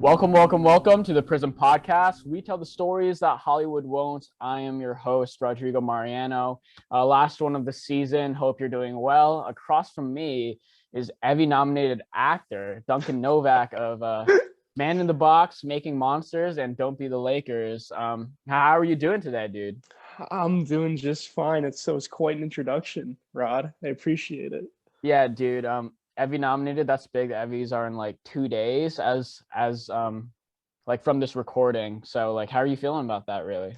Welcome to the PRiSM Podcast. We tell the stories that Hollywood won't. I am your host, Rodrigo Mariano. Last one of the season. Hope you're doing well. Across from me is Emmy-nominated actor Duncan Novak of Man in the Box, Making Monsters, and Don't Be the Lakers. How are you doing today, dude? I'm doing just fine. It's quite an introduction, Rod. I appreciate it. Yeah, dude. Evie nominated. That's big. The Emmys are in like 2 days as like from this recording. So like, how are you feeling about that? Really?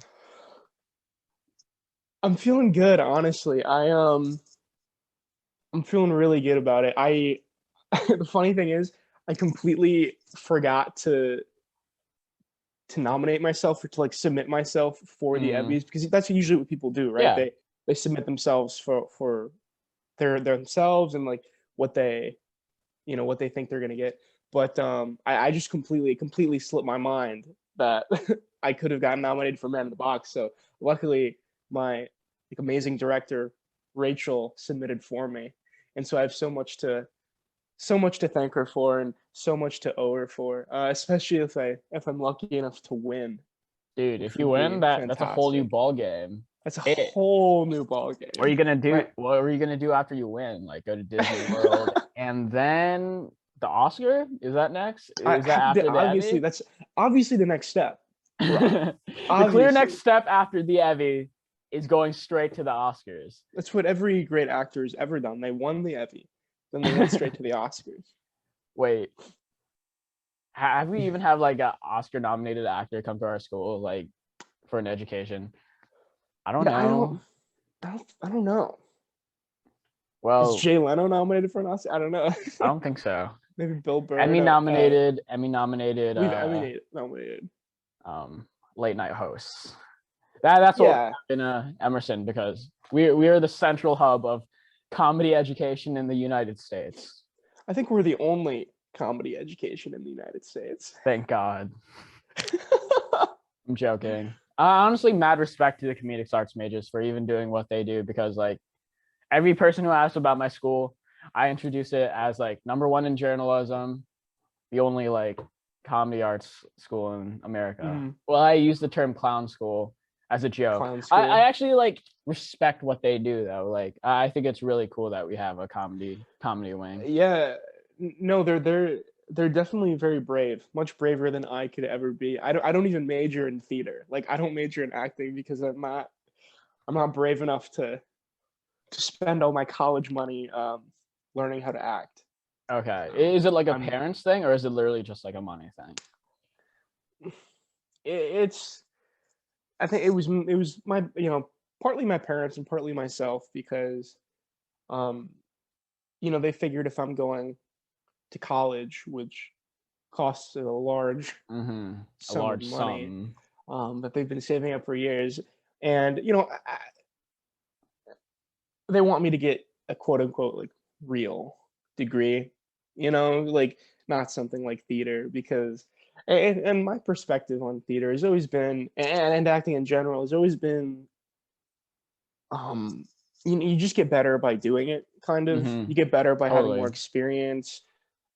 I'm feeling good, honestly. I'm feeling really good about it. The funny thing is, I completely forgot to nominate myself or to like submit myself for the Emmys, because that's usually what people do, right? Yeah. They submit themselves for their themselves and like what they think they're gonna get. But I just completely slipped my mind that I could have gotten nominated for Man in the Box. So luckily, my amazing director Rachel submitted for me, and so I have so much to thank her for, and so much to owe her for. Especially if I'm lucky enough to win. Dude, if you win, that's a whole new ball game. That's a whole new ball game. What are you gonna do? Right. What are you gonna do after you win? Like go to Disney World and then the Oscar? Is that next? Is that after the obviously Emmy? That's obviously the next step. The clear next step after the Emmy is going straight to the Oscars. That's what every great actor has ever done. They won the Emmy, then they went straight to the Oscars. Wait, have we even have like an Oscar-nominated actor come to our school like for an education? I don't know. I don't know. Well, is Jay Leno nominated for an Oscar? I don't know. I don't think so. Maybe Bill Burr. Emmy nominated. Nominated. Late night hosts. That's what in Emerson, because we are the central hub of comedy education in the United States. I think we're the only comedy education in the United States. Thank God. I'm joking. Honestly, mad respect to the comedic arts majors for even doing what they do, because like every person who asks about my school, I introduce it as like number one in journalism, the only like comedy arts school in America. Mm-hmm. Well, I use the term clown school as a joke. I actually like respect what they do though. Like I think it's really cool that we have a comedy wing. Yeah, no, they're definitely very brave, much braver than I could ever be. I don't even major in theater. Like I don't major in acting because I'm not brave enough to spend all my college money learning how to act. Okay. Is it like a parents thing, or is it literally just like a money thing? I think it was my, partly my parents and partly myself, because they figured if I'm going to college, which costs a large sum of money, that they've been saving up for years, and they want me to get a quote unquote like real degree, like not something like theater, because and my perspective on theater has always been, and acting in general has always been, you just get better by doing it, kind of. You get better by having more experience.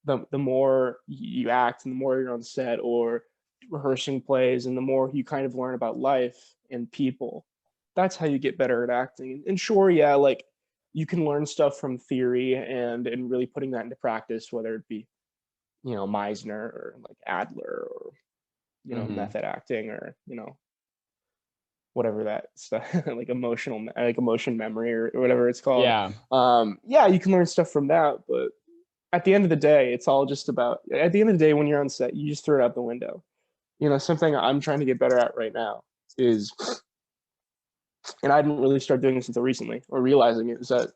The more you act and the more you're on set or rehearsing plays, and the more you kind of learn about life and people, that's how you get better at acting. And sure, yeah, like you can learn stuff from theory and really putting that into practice, whether it be, Meisner or like Adler, or, method acting, or, whatever that stuff, like emotion memory or whatever it's called. Yeah. You can learn stuff from that. But at the end of the day, it's all just about, at the end of the day, when you're on set, you just throw it out the window. Something I'm trying to get better at right now is, and I didn't really start doing this until recently, or realizing it, is that,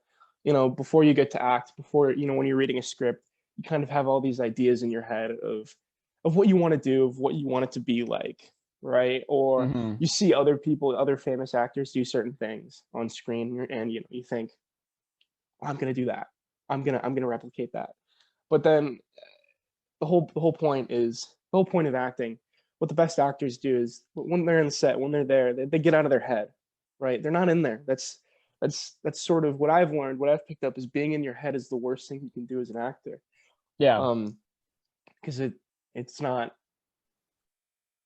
before you get to act, before, when you're reading a script, you kind of have all these ideas in your head of what you want to do, of what you want it to be like, right? Or you see other famous actors do certain things on screen, and you think, I'm gonna do that. I'm gonna replicate that. But then the whole point of acting, what the best actors do is, when they're in the set, when they're there, they get out of their head, right? They're not in there. That's sort of what I've learned, what I've picked up, is being in your head is the worst thing you can do as an actor. Yeah. Because it's not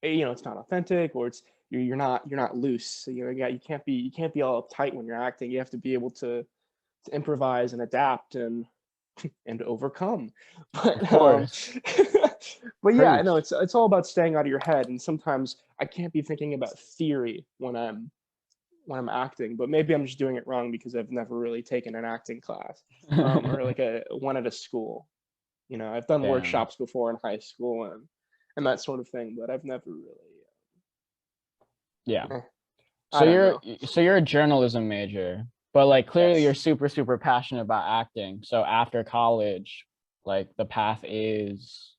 it's not authentic, or you're not loose. So, you can't be all uptight when you're acting. You have to be able to improvise and adapt and overcome. Of But course. but yeah, I know Preach. it's all about staying out of your head. And sometimes I can't be thinking about theory when I'm acting, but maybe I'm just doing it wrong because I've never really taken an acting class, or like a one at a school. I've done Damn. workshops before in high school and that sort of thing, but I've never really. Yeah. eh, So I don't know. you're a journalism major, but like clearly you're Yes. super, super passionate about acting. So after college, like the path is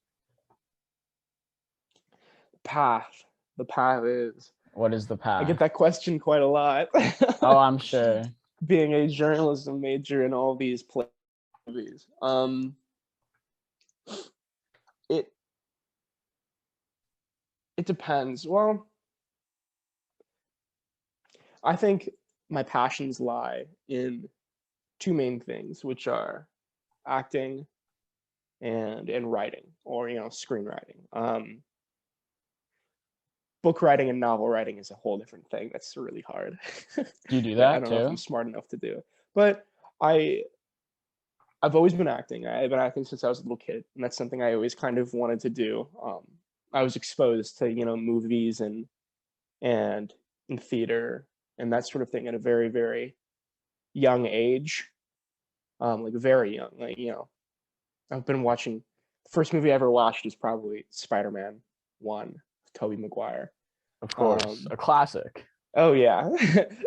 Path. The path is. what is the I get path? that question quite a lot. Oh, I'm sure. Being a journalism major in all these plays, it it depends. Well, I think my passions lie in two main things, which are acting and writing, or screenwriting. Book writing and novel writing is a whole different thing. That's really hard. Do you do That I that don't know if I'm too? smart enough to do. But I I've always been acting. I've been acting since I was a little kid, and that's something I always kind of wanted to do. I was exposed to movies and in theater and that sort of thing at a very, very young age, like very young. Like I've been watching. The first movie I ever watched is probably Spider-Man 1, Tobey Maguire. Of course. Um, A classic. oh yeah,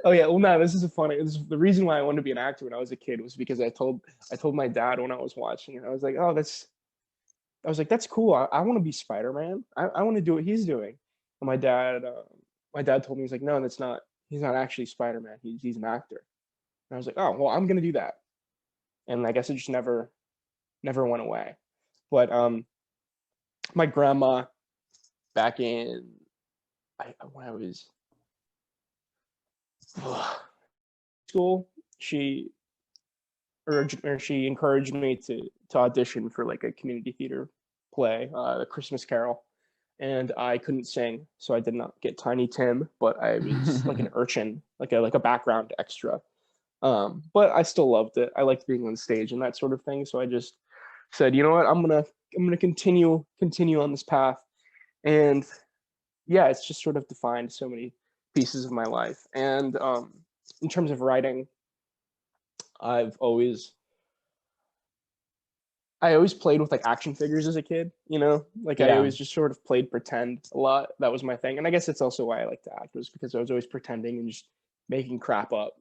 oh yeah. Well, no, the reason why I wanted to be an actor when I was a kid was because I told my dad when I was watching it. I was like, oh, that's cool. I want to be Spider-Man. I want to do what he's doing. And my dad told me, he's like, no, that's not. He's not actually Spider-Man. He's an actor. And I was like, oh, well, I'm gonna do that. And I guess it just never went away. But my grandma back in when I was school, she encouraged me to audition for like a community theater play, The Christmas Carol, and I couldn't sing, so I did not get Tiny Tim, but I was like an urchin, like a background extra. But I still loved it. I liked being on stage and that sort of thing. So I just said, you know what, I'm gonna continue on this path, and yeah, it's just sort of defined so many pieces of my life. And in terms of writing, I've always I always played with like action figures as a kid, like I Yeah. always just sort of played pretend a lot. That was my thing. And I guess that's also why I like to act, was because I was always pretending and just making crap up.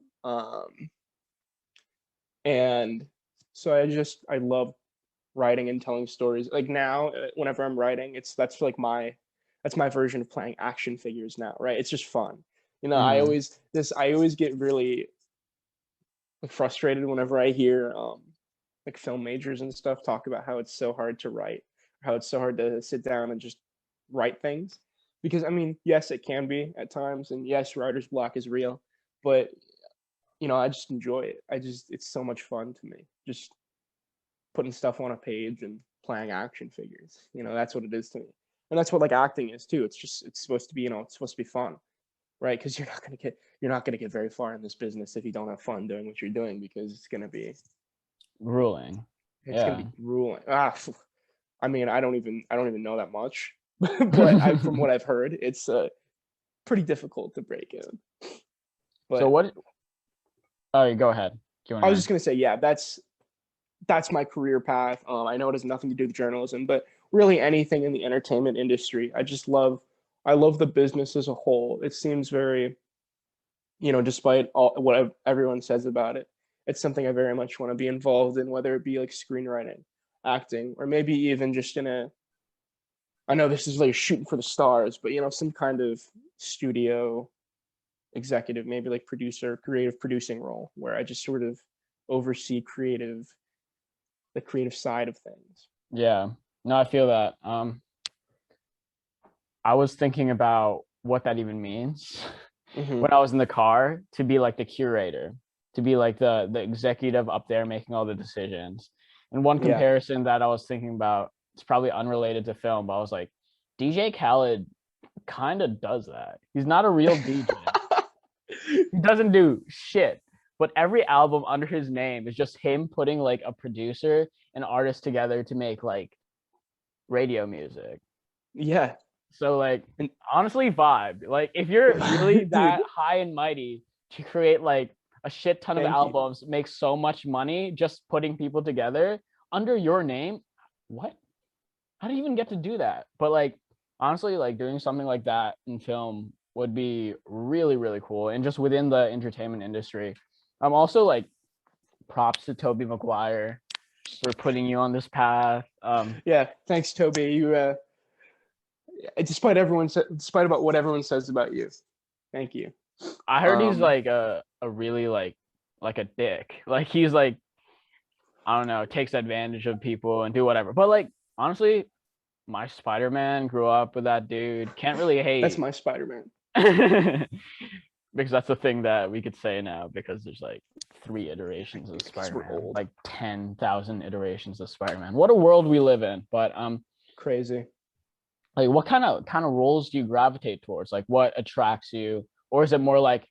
And so I love writing and telling stories. Like now, whenever I'm writing, that's my version of playing action figures now, right? It's just fun. Hmm. I always get really like frustrated whenever I hear like film majors and stuff talk about how it's so hard to write, how it's so hard to sit down and just write things. Because I mean, yes, it can be at times, and yes, writer's block is real, but I just enjoy it. It's so much fun to me. Just putting stuff on a page and playing action figures. That's what it is to me. And that's what like acting is too. It's supposed to be, it's supposed to be fun, right? Because you're not gonna get very far in this business if you don't have fun doing what you're doing, because Grueling. it's gonna Yeah. be grueling. I mean, I don't even know that much, but from what I've heard, it's pretty difficult to break in. So But what? Oh, go ahead. Keep on I was going. just gonna say, yeah, that's my career path. I know it has nothing to do with journalism, but really anything in the entertainment industry. I love the business as a whole. It seems very, despite all what everyone says about it, it's something I very much want to be involved in, whether it be like screenwriting, acting, or maybe even just I know this is like shooting for the stars, but some kind of studio executive, maybe like producer, creative producing role, where I just sort of oversee the creative side of things. Yeah. No, I feel that. I was thinking about what that even means Mm-hmm. when I was in the car, to be like the curator, to be like the executive up there making all the decisions. And one Yeah. comparison that I was thinking about, it's probably unrelated to film, but I was like, DJ Khaled kind of does that. He's not a real DJ. He doesn't do shit. But every album under his name is just him putting like a producer and artist together to make like radio music. Yeah. So like honestly vibe. Like if you're really that high and mighty to create like a shit ton of albums, make so much money just putting people together under your name, what? How do you even get to do that? But like honestly, like doing something like that in film would be really, really cool. And just within the entertainment industry. I'm also like props to Tobey Maguire for putting you on this path. Yeah, thanks, Toby. You despite about what everyone says about you. Thank you. I heard he's like a really like a dick. Like he's like, I don't know, takes advantage of people and do whatever. But like honestly, my Spider-Man grew up with that dude. Can't really hate. That's my Spider-Man. Because that's the thing that we could say now, because there's like 3 iterations of Spider-Man, like 10,000 iterations of Spider-Man. What a world we live in. But crazy. Like what kind of roles do you gravitate towards? Like what attracts you? Or is it more like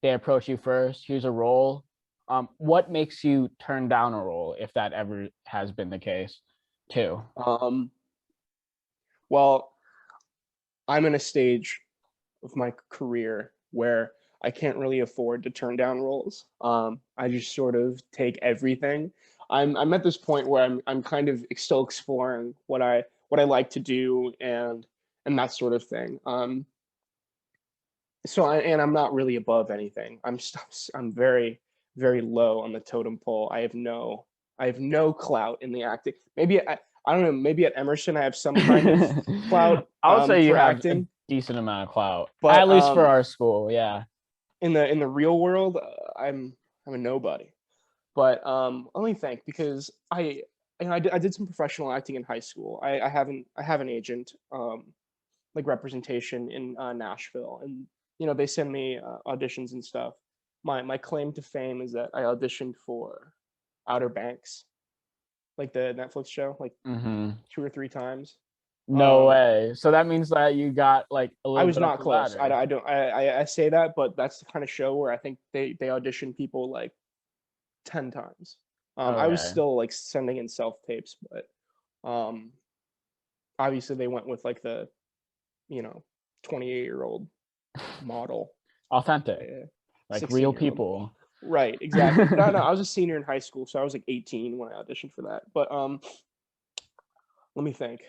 they approach you first, here's a role? What makes you turn down a role, if that ever has been the case too? Well, I'm in a stage of my career where I can't really afford to turn down roles. I just sort of take everything. I'm at this point where I'm kind of still exploring what I like to do and that sort of thing. So I'm not really above anything. I'm very, very low on the totem pole. I have no clout in the acting. Maybe I don't know. Maybe at Emerson I have some kind of clout. I would say you have acting. Decent amount of clout, but at least for our school. Yeah. In the real world, I'm a nobody. But let me think, because I did some professional acting in high school. I have an agent, like representation in Nashville, and they send me auditions and stuff. My claim to fame is that I auditioned for Outer Banks, like the Netflix show, like 2 or 3 times. No way. So that means that you got like a little. I was not close. I say that, but that's the kind of show where I think they audition people like 10 times. I was still like sending in self tapes, but obviously they went with like the 28-year-old model, authentic, like real people. Right, exactly. No, I was a senior in high school, so I was like 18 when I auditioned for that. But let me think.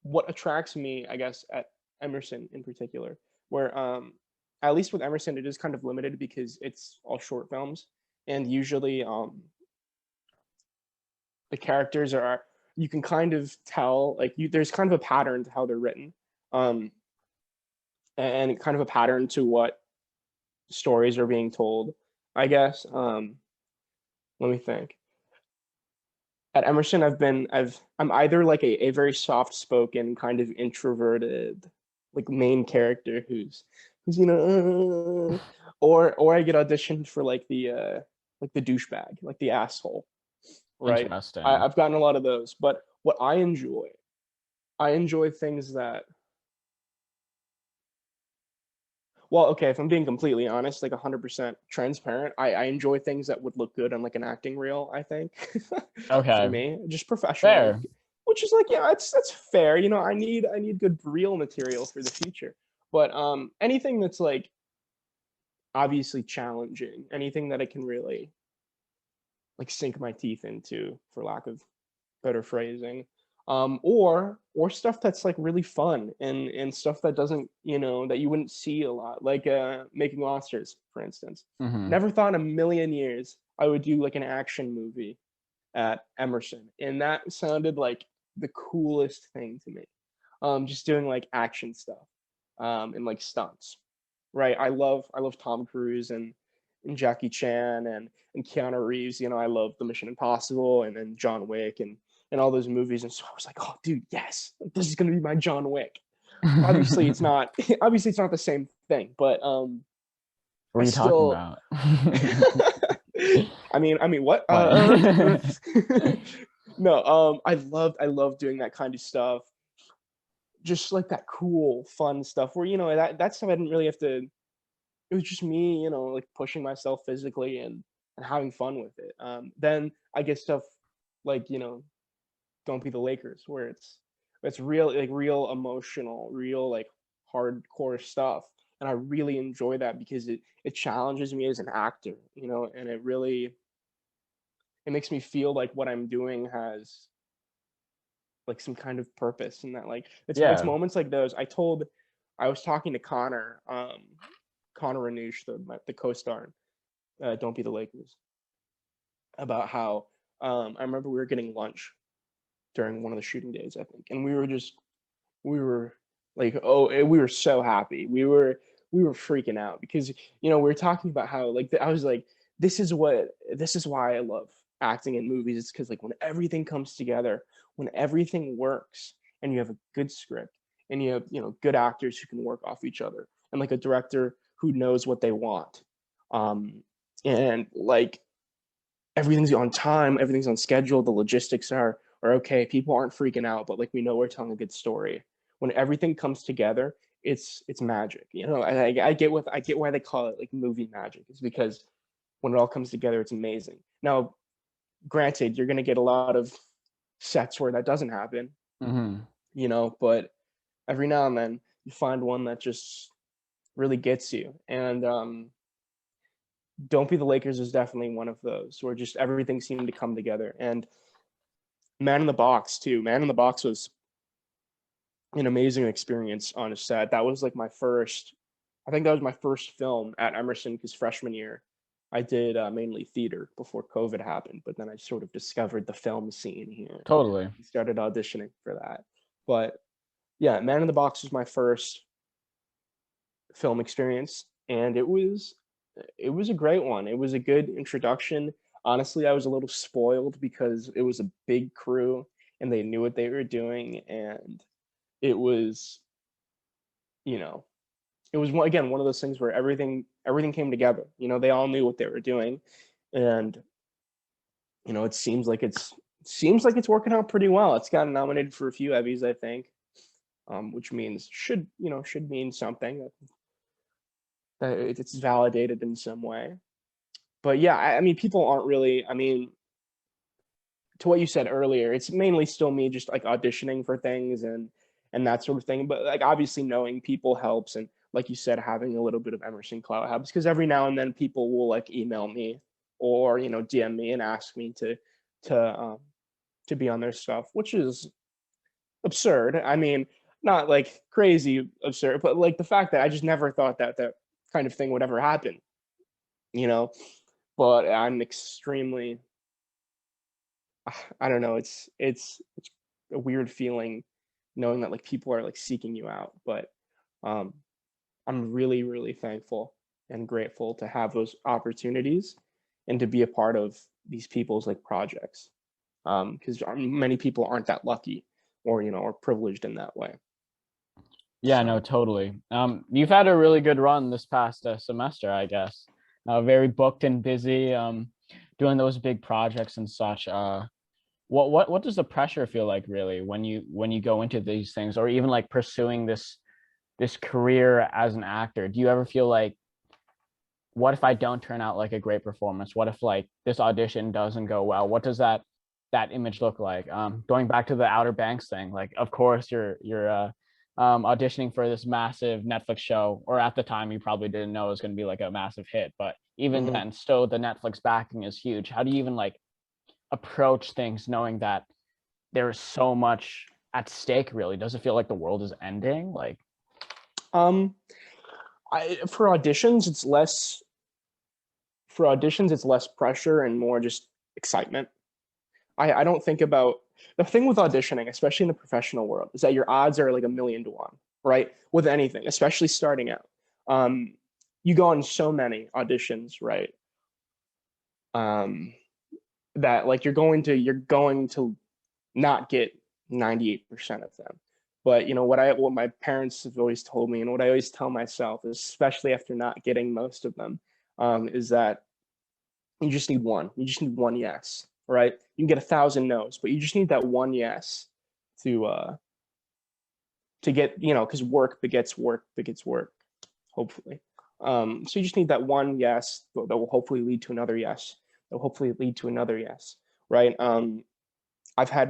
What attracts me, I guess, at Emerson in particular, where at least with Emerson it is kind of limited because it's all short films, and usually the characters you can kind of tell, like there's kind of a pattern to how they're written, and kind of a pattern to what stories are being told, I guess. Let me think. At Emerson, I'm either like a very soft-spoken, kind of introverted, like main character who's or I get auditioned for like the douchebag, like the asshole. Right. Interesting. I've gotten a lot of those, but what I enjoy things that. Well, okay, if I'm being completely honest, like 100% transparent, I enjoy things that would look good on like an acting reel, I think. Okay. For me, just professional. Fair. Which is like, that's fair. I need good reel material for the future. But anything that's like obviously challenging, anything that I can really like sink my teeth into, for lack of better phrasing. Or stuff that's like really fun and stuff that doesn't, that you wouldn't see a lot, like Making Monsters, for instance. Never thought in a million years I would do like an action movie at Emerson, and that sounded like the coolest thing to me. Just doing like action stuff, and like stunts, right? I love Tom Cruise and Jackie Chan and Keanu Reeves. I love the Mission Impossible and John Wick and all those movies, and so I was like, oh dude, yes, this is gonna be my John Wick. Obviously it's not the same thing, but what are you talking about? I mean what? No, I love doing that kind of stuff. just like that cool, fun stuff where, that stuff I didn't really have to, it was just me, like pushing myself physically and having fun with it. Then I get stuff like, Don't Be the Lakers, where it's real, like real emotional, real like hardcore stuff. And I really enjoy that because it challenges me as an actor, and it makes me feel like what I'm doing has like some kind of purpose, and that like it's Yeah. moments like those. I was talking to Connor Ranoush, the co-star, Don't Be the Lakers, about how I remember we were getting lunch during one of the shooting days, I think, and we were like, we were so happy. We were freaking out because we were talking about how like I was like, this is why I love acting in movies. It's because like when everything comes together, when everything works, and you have a good script, and you have good actors who can work off each other, and like a director who knows what they want, and like everything's on time, everything's on schedule, the logistics are okay, people aren't freaking out, but like we know we're telling a good story. When everything comes together, it's magic. I get why they call it like movie magic. It's because when it all comes together, it's amazing. Now, granted, you're gonna get a lot of sets where that doesn't happen, but every now and then you find one that just really gets you. And Don't Be the Lakers is definitely one of those where just everything seemed to come together. And Man in the Box too. Man in the Box was an amazing experience on a set. That was like I think that was my first film at Emerson, because freshman year I did mainly theater before COVID happened, but then I sort of discovered the film scene here. Totally. Started auditioning for that. But yeah, Man in the Box was my first film experience, and it was a great one. It was a good introduction. Honestly, I was a little spoiled because it was a big crew and they knew what they were doing, and it was, it was again one of those things where everything came together. They all knew what they were doing, and it seems like it's working out pretty well. It's gotten nominated for a few Emmys, I think, which means should mean something, that it's validated in some way. But yeah, I mean, people aren't really. I mean, to what you said earlier, it's mainly still me just like auditioning for things and that sort of thing. But like obviously knowing people helps, and like you said, having a little bit of Emerson clout helps, because every now and then people will like email me or DM me and ask me to be on their stuff, which is absurd. I mean, not like crazy absurd, but like the fact that I just never thought that kind of thing would ever happen, you know. But I'm extremely, I don't know, it's a weird feeling knowing that like people are like seeking you out. But um I'm really, really thankful and grateful to have those opportunities and to be a part of these people's like projects, because many people aren't that lucky or or privileged in that way. Yeah, no, So totally. You've had a really good run this past semester, I guess. Very booked and busy, doing those big projects and such. What does the pressure feel like really when you go into these things, or even like pursuing this career as an actor? Do you ever feel like, what if I don't turn out like a great performance? What if like this audition doesn't go well? What does that image look like? Going back to the Outer Banks thing, like of course you're auditioning for this massive Netflix show, or at the time you probably didn't know it was going to be like a massive hit, but even then, still the Netflix backing is huge. How do you even like approach things knowing that there is so much at stake? Really, does it feel like the world is ending? Like, um for auditions it's less pressure and more just excitement. I don't think about, the thing with auditioning, especially in the professional world, is that your odds are like 1,000,000 to 1, right? With anything, especially starting out. You go on so many auditions, right? That like you're going to not get 98% of them. But what my parents have always told me, and what I always tell myself, especially after not getting most of them, is that you just need one. You just need one yes, right? You can get 1,000 no's, but you just need that one yes to to get, because work begets work begets work, hopefully. So you just need that one yes that will hopefully lead to another yes, that will hopefully lead to another yes, right? I've had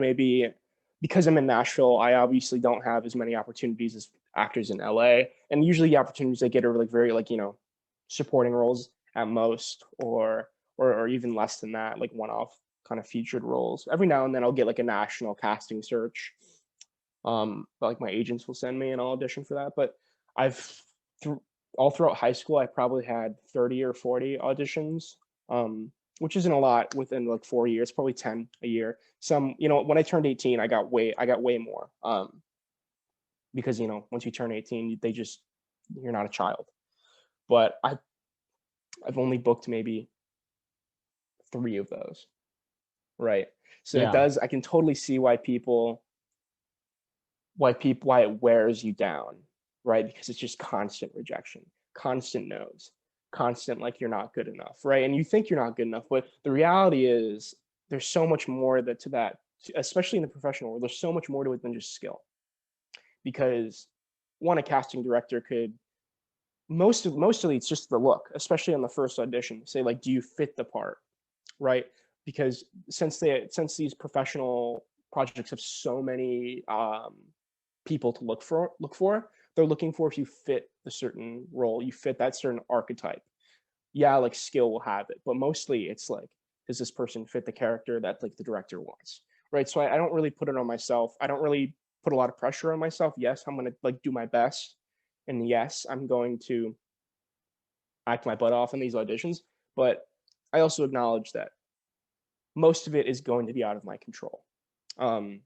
because I'm in Nashville, I obviously don't have as many opportunities as actors in LA. And usually the opportunities I get are like very like, supporting roles at most, or even less than that, like one-off kind of featured roles. Every now and then I'll get like a national casting search. But like my agents will send me and I'll audition for that. But all throughout high school, I probably had 30 or 40 auditions, which isn't a lot within like 4 years, probably 10 a year. Some, when I turned 18, I got way more, because, once you turn 18, you're not a child. But I've only booked maybe 3 of those, right? So I can totally see why it wears you down, right? Because it's just constant rejection, constant no's, constant like you're not good enough, right? And you think you're not good enough, but the reality is there's so much more to that, especially in the professional world. There's so much more to it than just skill. Because a casting director could mostly it's just the look, especially on the first audition. Say like, do you fit the part, right? Because since these professional projects have so many people to look for, they're looking for if you fit the certain role, you fit that certain archetype. Yeah, like skill will have it, but mostly it's like, does this person fit the character that like the director wants, right? So I don't really put it on myself. I don't really put a lot of pressure on myself. Yes, I'm gonna like do my best, and yes, I'm going to act my butt off in these auditions. But I also acknowledge that most of it is going to be out of my control, and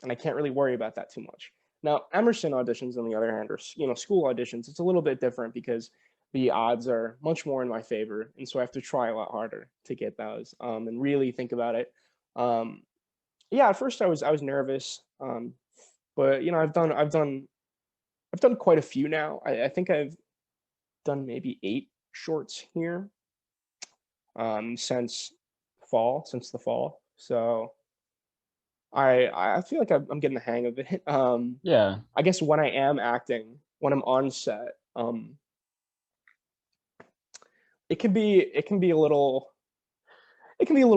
I can't really worry about that too much. Now, Emerson auditions, on the other hand, or school auditions, it's a little bit different because the odds are much more in my favor, and so I have to try a lot harder to get those, and really think about it. Yeah, at first I was nervous, but I've done quite a few now. I think I've done maybe 8 shorts here, since the fall. So I feel like I'm getting the hang of it. Yeah. I guess when I am acting, when I'm on set, it can be a little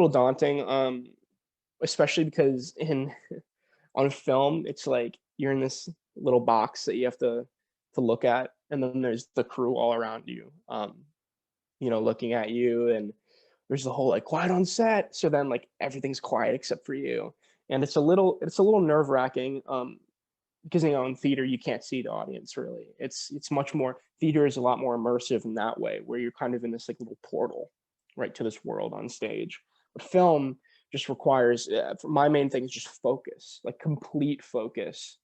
daunting, especially because on film it's like you're in this little box that you have to look at, and then there's the crew all around you, looking at you, and there's the whole like quiet on set, so then like everything's quiet except for you, and it's a little nerve-wracking, because in theater you can't see the audience really. It's much more, theater is a lot more immersive in that way, where you're kind of in this like little portal right to this world on stage. But film just requires, my main thing is just focus, like complete focus,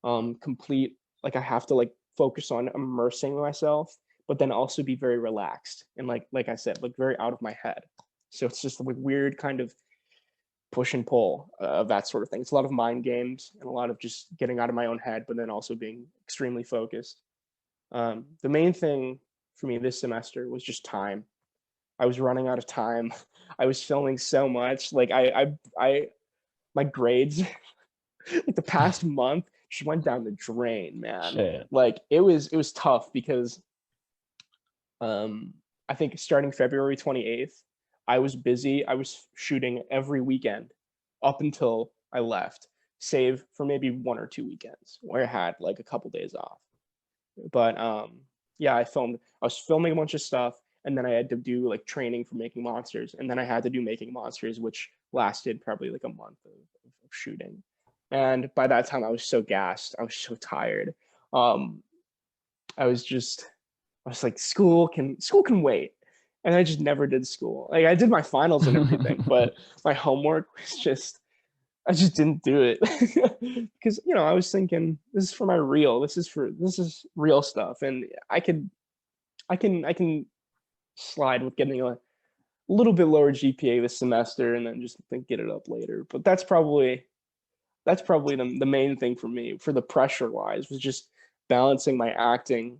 complete, like I have to like focus on immersing myself, but then also be very relaxed and like I said, like very out of my head. So it's just like weird kind of push and pull of that sort of thing. It's a lot of mind games and a lot of just getting out of my own head, but then also being extremely focused. The main thing for me this semester was just time. I was running out of time. I was filming so much. Like my grades, like the past month, just went down the drain, man. Shit. Like it was tough because, I think starting February 28th, I was busy. I was shooting every weekend up until I left, save for maybe 1 or 2 weekends where I had like a couple days off. But yeah, I was filming a bunch of stuff, and then I had to do like training for Making Monsters, and then I had to do Making Monsters, which lasted probably like a month of shooting. And by that time I was so gassed, I was so tired. I was like, school can wait. And I just never did school. Like I did my finals and everything, but my homework was I just didn't do it. Because I was thinking, this is for my real. This is real stuff, and I can slide with getting a little bit lower GPA this semester, and then just get it up later. But that's probably the main thing for me, for the pressure wise, was just balancing my acting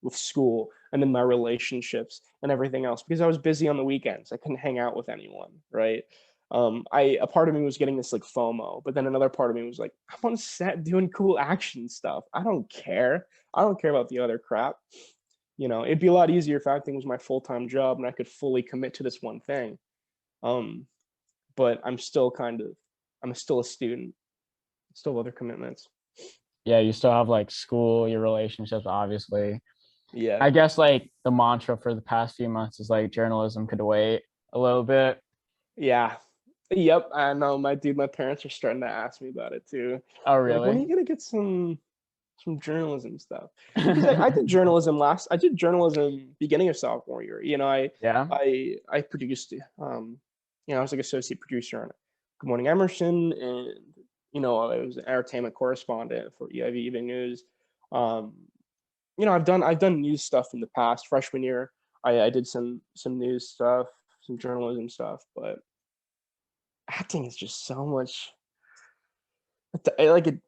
with school and then my relationships and everything else, because I was busy on the weekends. I couldn't hang out with anyone, right? A part of me was getting this like FOMO, but then another part of me was like, I'm on set doing cool action stuff. I don't care. I don't care about the other crap. It'd be a lot easier if acting was my full-time job and I could fully commit to this one thing. But I'm still a student, still have other commitments. Yeah, you still have like school, your relationships, obviously. Yeah. I guess like the mantra for the past few months is like journalism could wait a little bit. Yeah. Yep. I know, my parents are starting to ask me about it too. Oh, They're like, when are really? you gonna get some journalism stuff? Because I did journalism beginning of sophomore year. Yeah. I produced I was like associate producer on Good Morning Emerson, and I was an entertainment correspondent for EIV Evening News. I've done news stuff in the past. Freshman year, I did some news stuff, some journalism stuff, but acting is just so much. Like it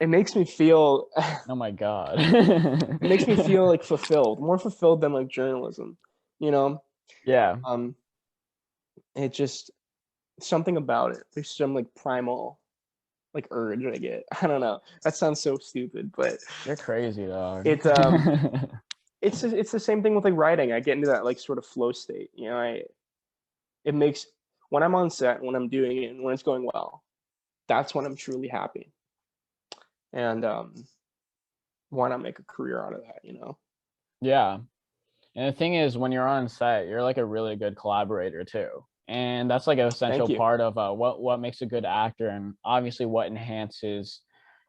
it makes me feel Oh my God. it makes me feel like fulfilled, more fulfilled than like journalism. You know, Yeah, um, it just something about it. There's some like primal like urge I get. I don't know. That sounds so stupid, but you're crazy, dog. it's the same thing with like writing. I get into that like sort of flow state. It makes when I'm on set, when I'm doing it, and when it's going well, that's when I'm truly happy. And why not make a career out of that? Yeah. And the thing is, when you're on set, you're like a really good collaborator too. And that's like an essential Thank you. part of what makes a good actor, and obviously what enhances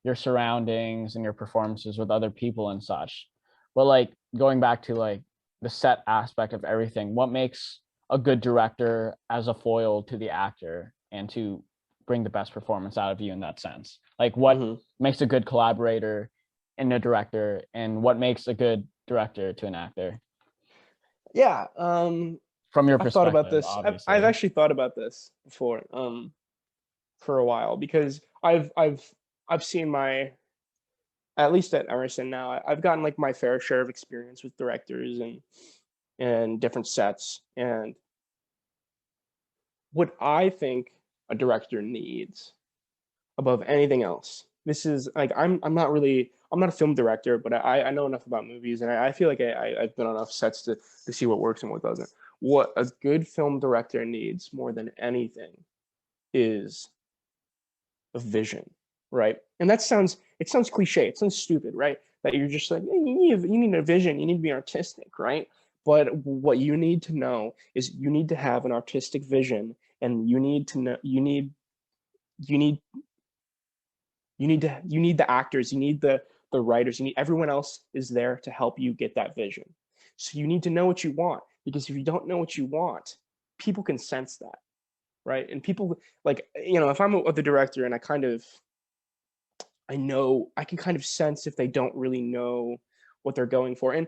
your surroundings and your performances with other people and such. But like going back to like the set aspect of everything, what makes a good director as a foil to the actor and to bring the best performance out of you in that sense? Like what Mm-hmm. makes a good collaborator in a director, and what makes a good director to an actor? Yeah. From your I've thought about perspective, this. I've obviously. actually thought about this before, for a while, because I've seen my, at least at Emerson now, I've gotten like my fair share of experience with directors and different sets. And what I think a director needs above anything else, this is like I'm not a film director, but I know enough about movies, and I feel like I've been on enough sets to see what works and what doesn't. What a good film director needs more than anything is a vision, right? And it sounds cliche, it sounds stupid, right? That you're just like, hey, you need a vision, you need to be artistic, right? But what you need to know is you need to have an artistic vision, and you need to know you need you need the actors, you need the writers, you need everyone else is there to help you get that vision. So you need to know what you want, because if you don't know what you want, people can sense that, right? And people, like, if I'm the director and I can kind of sense if they don't really know what they're going for. And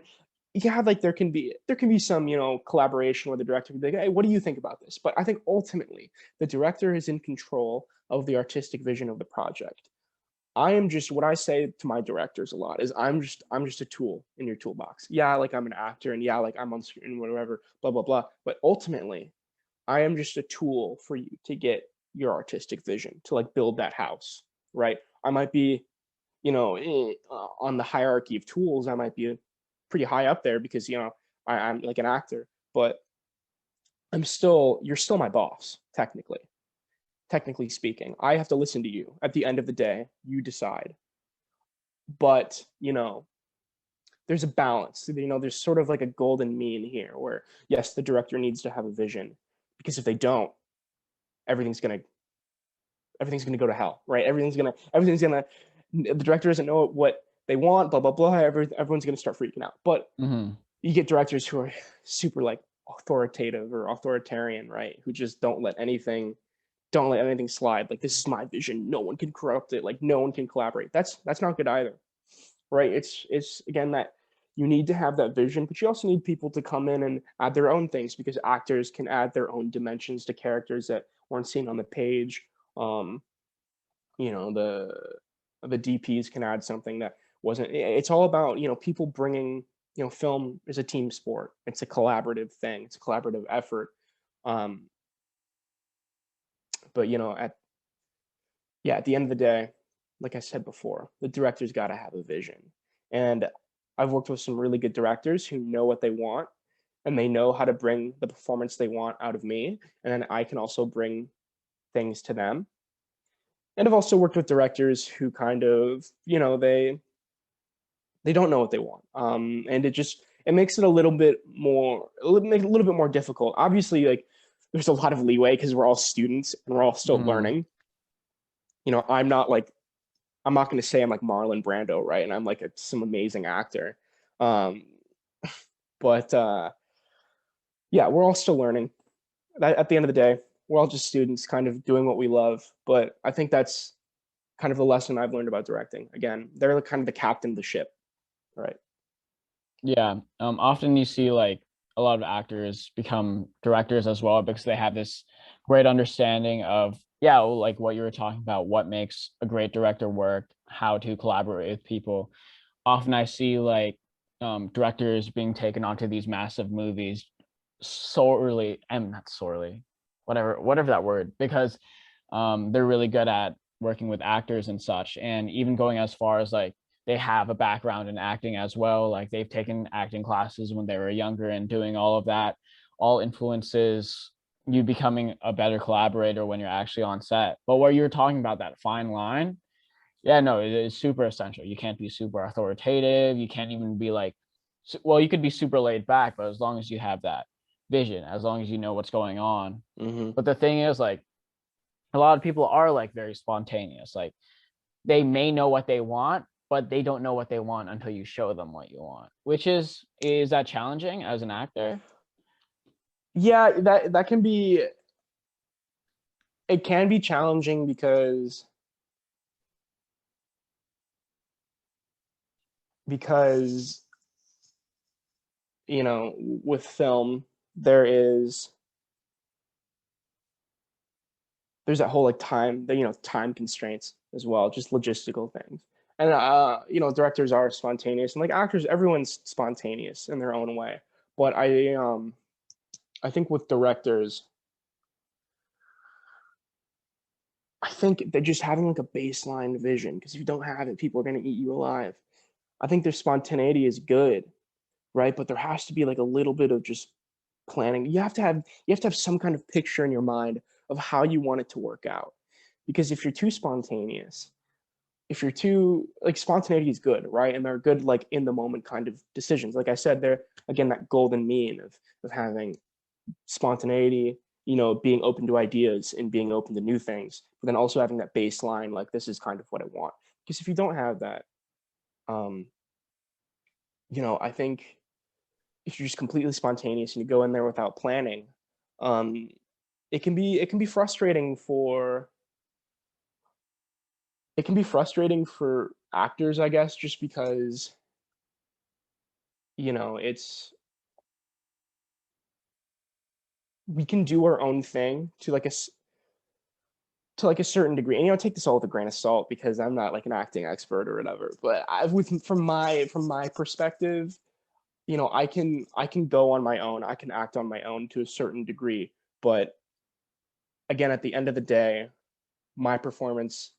yeah, like there can be some, collaboration where the director can be like, hey, what do you think about this? But I think ultimately the director is in control of the artistic vision of the project. I am just, what I say to my directors a lot is I'm just a tool in your toolbox. Yeah, like I'm an actor, and yeah, like I'm on screen, whatever, blah blah blah. But ultimately, I am just a tool for you to get your artistic vision, to like build that house, right? I might be, on the hierarchy of tools, I might be pretty high up there because I'm like an actor, but you're still my boss, technically speaking. I have to listen to you. At the end of the day, you decide. But, there's a balance. There's sort of like a golden mean here where, yes, the director needs to have a vision, because if they don't, everything's going to go to hell, right? The director doesn't know what they want, blah, blah, blah. Everyone's going to start freaking out. But Mm-hmm. you get directors who are super like authoritative or authoritarian, right? Who just don't let anything slide. Like, this is my vision, no one can corrupt it, like no one can collaborate. That's not good either, right? It's again that you need to have that vision, but you also need people to come in and add their own things, because actors can add their own dimensions to characters that weren't seen on the page. The DPs can add something that wasn't. It's all about people bringing. Film is a team sport. It's a collaborative thing. It's a collaborative effort. But at the end of the day, like I said before, the director's got to have a vision. And I've worked with some really good directors who know what they want, and they know how to bring the performance they want out of me, and then I can also bring things to them. And I've also worked with directors who kind of, they don't know what they want, and it makes it a little bit more difficult. Obviously, like, there's a lot of leeway because we're all students and we're all still learning. I'm not going to say I'm like Marlon Brando, right? And I'm like some amazing actor. But yeah, we're all still learning. At the end of the day, we're all just students kind of doing what we love. But I think that's kind of the lesson I've learned about directing. Again, they're kind of the captain of the ship, right? Yeah. Often you see like a lot of actors become directors as well because they have this great understanding of, like what you were talking about, what makes a great director work, how to collaborate with people. Often I see like directors being taken onto these massive movies sorely, and not sorely, whatever that word, because they're really good at working with actors and such, and even going as far as like they have a background in acting as well, like they've taken acting classes when they were younger, and doing all of that all influences you becoming a better collaborator when you're actually on set. But what you're talking about, that fine line, yeah, no, it is super essential. You can't be super authoritative. You can't even be like, well, you could be super laid back, but as long as you have that vision, as long as you know what's going on. But the thing is, like, a lot of people are like very spontaneous. Like, they may know what they want, but they don't know what they want until you show them what you want, which is that challenging as an actor? Yeah, that can be, it can be challenging because with film, there's that whole like time constraints as well, just logistical things. And directors are spontaneous, and like actors, everyone's spontaneous in their own way. But I think with directors, I think they're just having like a baseline vision, because if you don't have it, people are going to eat you alive. I think their spontaneity is good, right? But there has to be like a little bit of just planning. You have to have some kind of picture in your mind of how you want it to work out. Because if you're too spontaneous, if you're too like, spontaneity is good, right? And they're good like in the moment kind of decisions. Like I said, they're again that golden mean of having spontaneity, being open to ideas and being open to new things, but then also having that baseline, like, this is kind of what I want. Because if you don't have that, um, I think if you're just completely spontaneous and you go in there without planning, um, it can be frustrating for actors, I guess, just because it's we can do our own thing to like a certain degree. And take this all with a grain of salt, because I'm not like an acting expert or whatever. But from my perspective, I can go on my own. I can act on my own to a certain degree. But again, at the end of the day, my performance,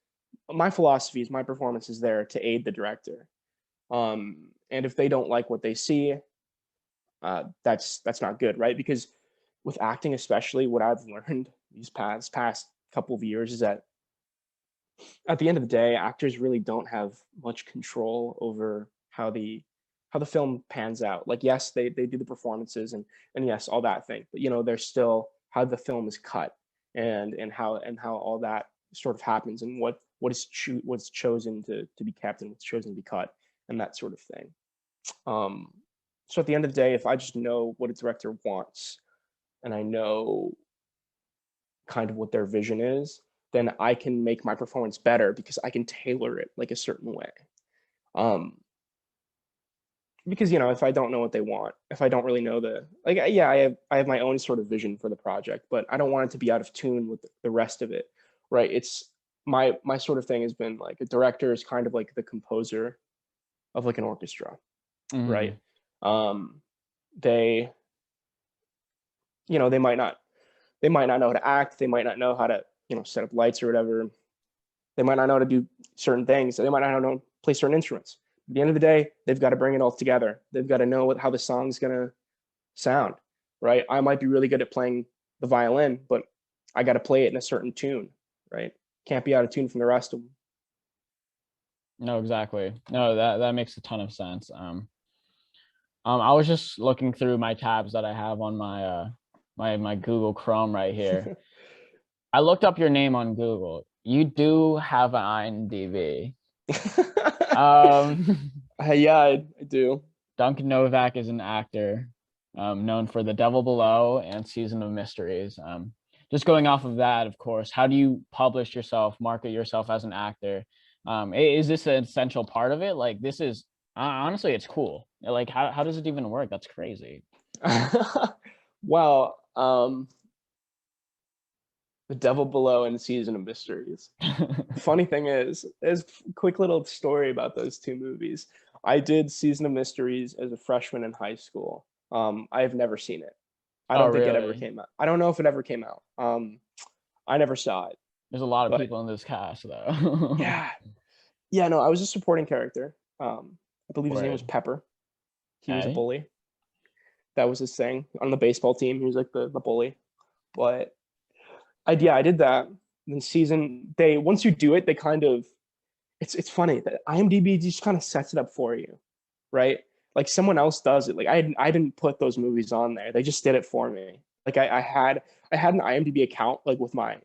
my philosophy is my performance is there to aid the director. And if they don't like what they see, that's not good, right? Because with acting, especially, what I've learned these past couple of years is that at the end of the day, actors really don't have much control over how the film pans out. Like, yes, they do the performances, and yes, all that thing, but there's still how the film is cut, and how all that sort of happens, and what's chosen to be kept and what's chosen to be cut, and that sort of thing. So at the end of the day, if I just know what a director wants, and I know kind of what their vision is, then I can make my performance better because I can tailor it like a certain way. Um, because if I don't know what they want, if I don't really know I have my own sort of vision for the project, but I don't want it to be out of tune with the rest of it, right? It's my sort of thing has been like, a director is kind of like the composer of like an orchestra, right? They they might not know how to act, they might not know how to set up lights or whatever. They might not know how to do certain things. They might not know how to play certain instruments. At the end of the day, they've got to bring it all together. They've got to know how the song's going to sound, right? I might be really good at playing the violin, but I got to play it in a certain tune, right? Can't be out of tune from the rest of them. No, exactly. No, that makes a ton of sense. I was just looking through my tabs that I have on my my Google Chrome right here. I looked up your name on Google. You do have an IMDb. Yeah, I do. Duncan Novak is an actor, known for The Devil Below and Season of Mysteries. Just going off of that, of course, how do you publish yourself, market yourself as an actor? Is this an essential part of it? Like, this is honestly, it's cool. Like, how does it even work? That's crazy. Well, The Devil Below and Season of Mysteries. Funny thing is, there's a quick little story about those two movies. I did Season of Mysteries as a freshman in high school. I have never seen it. I don't think it ever came out. I don't know if it ever came out. I never saw it. There's a lot of people in this cast, though. Yeah. No, I was a supporting character. I believe his name was Pepper. He was a bully. That was his thing on the baseball team. He was like the bully. But I did that. And then once you do it, they kind of, it's funny that IMDb just kind of sets it up for you, right? Like someone else does it. Like I didn't put those movies on there. They just did it for me. Like I had an IMDb account, like with my,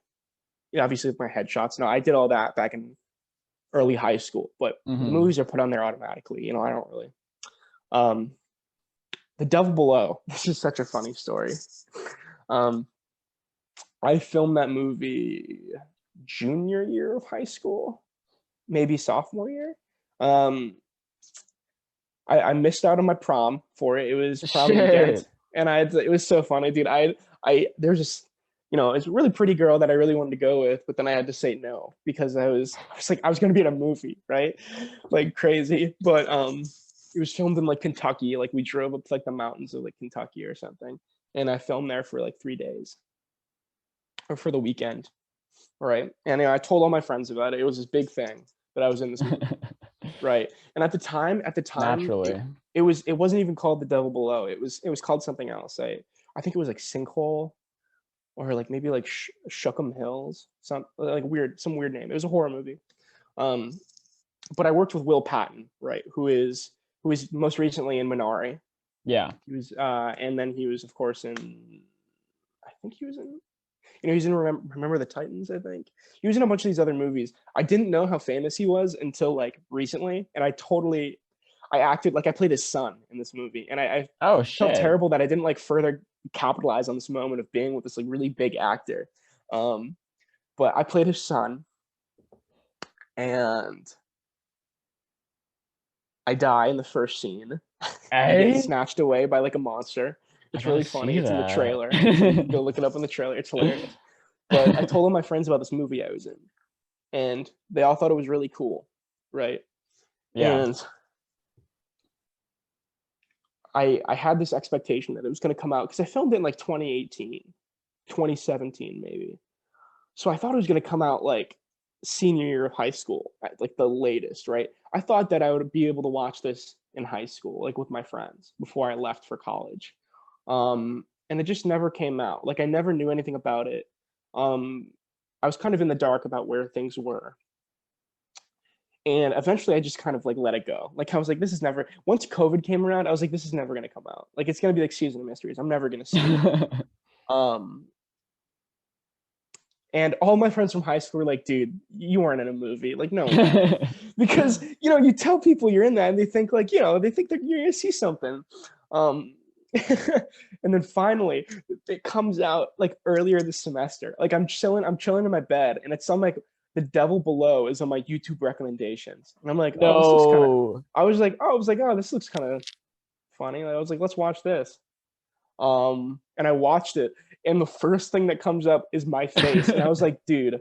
obviously with my headshots. No, I did all that back in early high school, but the movies are put on there automatically. I don't really. The Devil Below. This is such a funny story. I filmed that movie junior year of high school, maybe sophomore year. I missed out on my prom for it. It was prom weekend, and it was so funny, dude. There's just, it's a really pretty girl that I really wanted to go with, but then I had to say no because I was like, I was going to be in a movie, right? Like crazy. But it was filmed in like Kentucky. Like we drove up to like the mountains of like Kentucky or something, and I filmed there for like 3 days, or for the weekend, right? And I told all my friends about it. It was this big thing that I was in this movie, right? And at the time, naturally, it wasn't even called The Devil Below. It was called something else. I think it was like Sinkhole, or like maybe like Shookham Hills, some weird name. It was a horror movie. But I worked with Will Patton, right? Who is most recently in Mcconaughey. Yeah. He was, and then he was, of course, I think he was in, he's in Remember the Titans, I think. He was in a bunch of these other movies. I didn't know how famous he was until like recently, and I acted like I played his son in this movie, and I felt terrible that I didn't like further capitalize on this moment of being with this like really big actor. But I played his son, and I die in the first scene. I get snatched away by like a monster. It's really funny. It's in the trailer. Go look it up in the trailer. It's hilarious. But I told all my friends about this movie I was in, and they all thought it was really cool, right? Yeah. And I had this expectation that it was going to come out because I filmed it in like 2018, 2017 maybe. So I thought it was going to come out like senior year of high school, at like the latest, right? I thought that I would be able to watch this in high school, like with my friends before I left for college. And it just never came out. Like I never knew anything about it. I was kind of in the dark about where things were. And eventually I just kind of like let it go. Like I was like, once COVID came around, I was like, this is never going to come out. Like it's going to be like Season of Mysteries. I'm never going to see it. And all my friends from high school were like, dude, you weren't in a movie. Like, no. Because, you tell people you're in that and they think like, they think that you're going to see something. And then finally it comes out like earlier this semester. Like I'm chilling in my bed, and it's on like The Devil Below is on my YouTube recommendations. And I'm like, no. This looks kind of, I was like, this looks kind of funny. I was like, let's watch this. And I watched it, and the first thing that comes up is my face. And I was like, dude,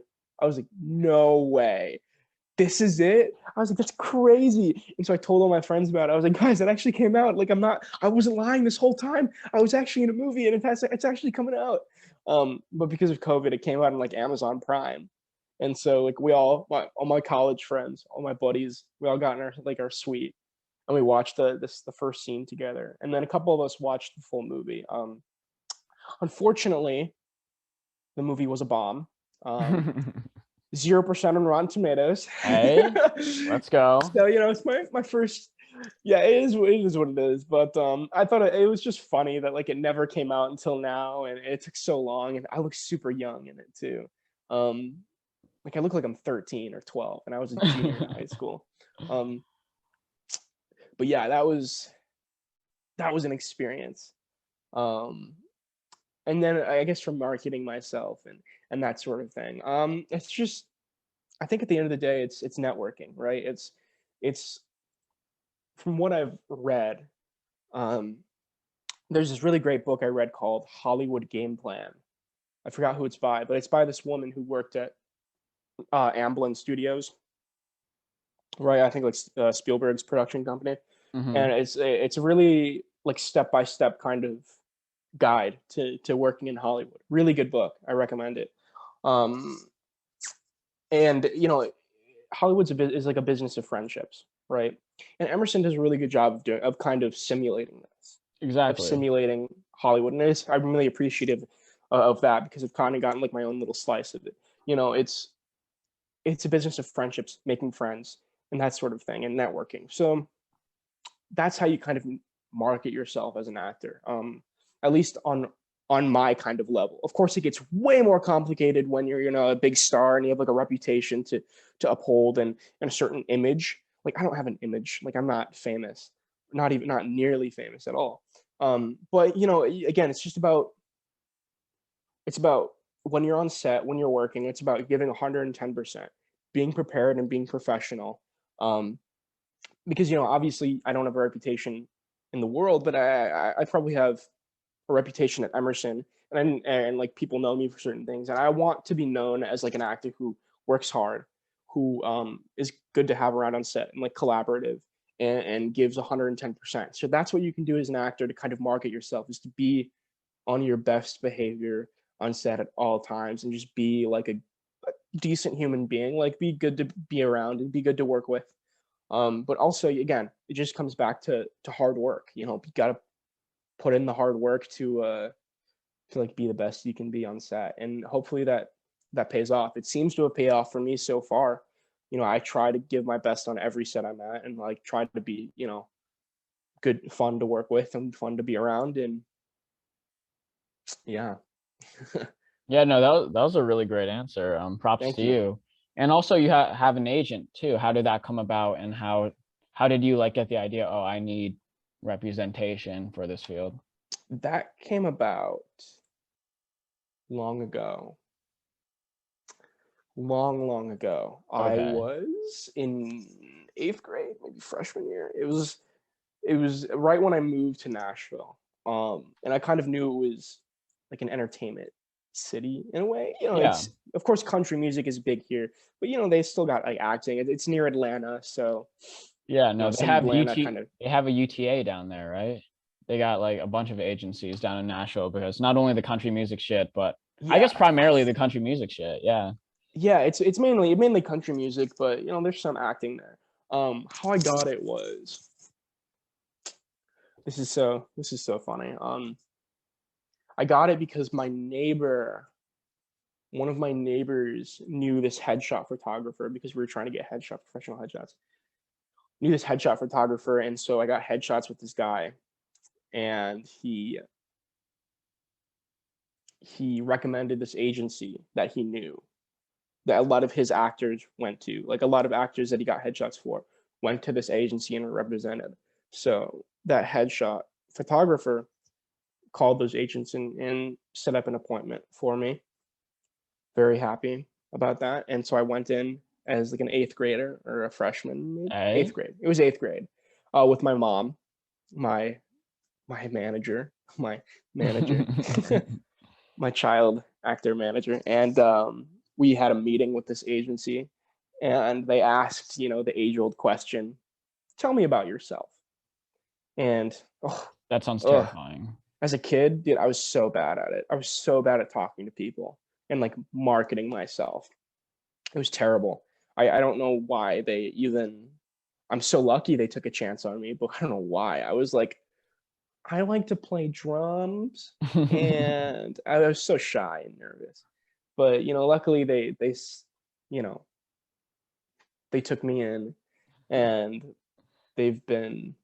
no way. This is it? I was like, that's crazy. And so I told all my friends about it. I was like, guys, it actually came out. Like I wasn't lying this whole time. I was actually in a movie, and it's actually coming out. But because of COVID, it came out on like Amazon Prime. And so like all my college friends, all my buddies, we all got in our suite and we watched the first scene together. And then a couple of us watched the full movie. Unfortunately, the movie was a bomb. 0% on Rotten Tomatoes. Hey, let's go. So, it's my first. Yeah, it is what it is. But I thought it was just funny that like it never came out until now, and it took so long, and I look super young in it too. Like I look like I'm 13 or 12, and I was a junior in high school. But yeah, that was an experience. And then I guess from marketing myself and that sort of thing. It's just, I think at the end of the day, it's networking, right? It's from what I've read. There's this really great book I read called Hollywood Game Plan. I forgot who it's by, but it's by this woman who worked at Amblin Studios, right? I think like Spielberg's production company. And it's a really like step-by-step kind of guide to working in Hollywood. Really good book. I recommend it. And Hollywood's is like a business of friendships, right? And Emerson does a really good job of kind of simulating this. Exactly. Of simulating Hollywood. And I'm really appreciative of that because I've kind of gotten like my own little slice of it. It's a business of friendships, making friends, and that sort of thing, and networking. So that's how you kind of market yourself as an actor, at least on my kind of level. Of course, it gets way more complicated when you're a big star and you have like a reputation to uphold and a certain image. Like I don't have an image. Like I'm not famous, not nearly famous at all. But again, it's about when you're on set, when you're working, it's about giving 110%, being prepared and being professional. Because obviously I don't have a reputation in the world, but I probably have a reputation at Emerson, and like people know me for certain things, and I want to be known as like an actor who works hard, who is good to have around on set and like collaborative and gives 110%. So that's what you can do as an actor to kind of market yourself, is to be on your best behavior on set at all times and just be like a decent human being, like be good to be around and be good to work with. But also, again, it just comes back to hard work. You got to put in the hard work to like be the best you can be on set, and hopefully that pays off. It seems to have paid off for me so far. I try to give my best on every set I'm at, and like try to be good, fun to work with, and fun to be around, and yeah. Yeah, no, that was a really great answer. Props Thank to you. you. And also you have an agent too. How did that come about, and how did you like get the idea, oh, I need representation for this field? That came about long ago. Long ago. Okay. I was in 8th grade, maybe freshman year. It was right when I moved to Nashville. And I kind of knew it was like an entertainment city in a way. Yeah. It's, of course, country music is big here, but they still got like acting. It's near Atlanta, so yeah, no, they have they have a UTA down there, right? They got like a bunch of agencies down in Nashville, because not only the country music shit, but I guess primarily the country music shit. Yeah. Yeah, it's mainly country music, but there's some acting there. How I got it was, this is so funny. I got it because one of my neighbors knew this headshot photographer, because we were trying to get professional headshots. Knew this headshot photographer, and so I got headshots with this guy, and he recommended this agency that he knew, that a lot of his actors went to. Like a lot of actors that he got headshots for went to this agency and were represented. So that headshot photographer called those agents and set up an appointment for me. Very happy about that. And so I went in as like an 8th grader or a freshman. 8th grade. It was 8th grade, with my mom, my manager, my child actor manager, and we had a meeting with this agency, and they asked, the age-old question, "Tell me about yourself." And that sounds terrifying. as a kid, dude, I was so bad at it. I was so bad at talking to people and like marketing myself. It was terrible. I don't know why they even, I'm so lucky they took a chance on me, but I don't know why. I was like, I like to play drums, and I was so shy and nervous. But luckily you know, they took me in, and they've been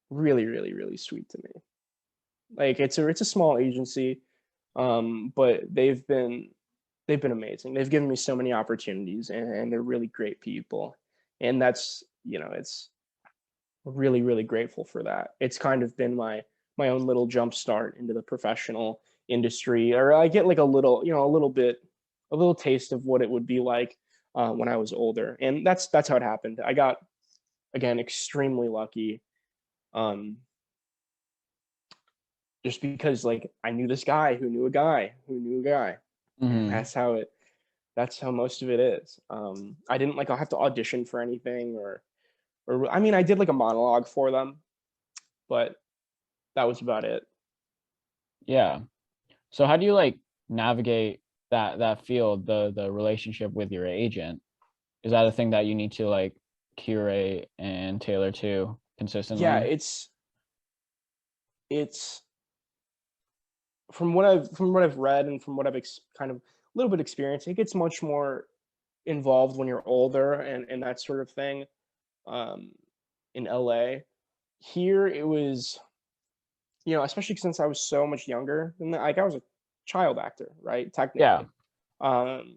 really, really, really sweet to me. Like it's a small agency, but they've been amazing. They've given me so many opportunities, and they're really great people, and that's it's really, really grateful for that. It's kind of been my own little jump start into the professional industry, or I get like a little, a little taste of what it would be like when I was older, and that's how it happened. I got, again, extremely lucky, um, just because like I knew this guy who knew a guy who knew a guy, and Hmm. that's how most of it is. I didn't like I'll have to audition for anything, or I mean I did like a monologue for them, but that was about it. Yeah. So how do you like navigate that field, the relationship with your agent? Is that a thing that you need to like curate and tailor to Yeah, consistently? it's from what I've read, and from what I've kind of a little bit experienced, it gets much more involved when you're older, and that sort of thing. Um, in LA, here it was, especially since I was so much younger than that, like I was a child actor, right? Yeah. Technically. Um,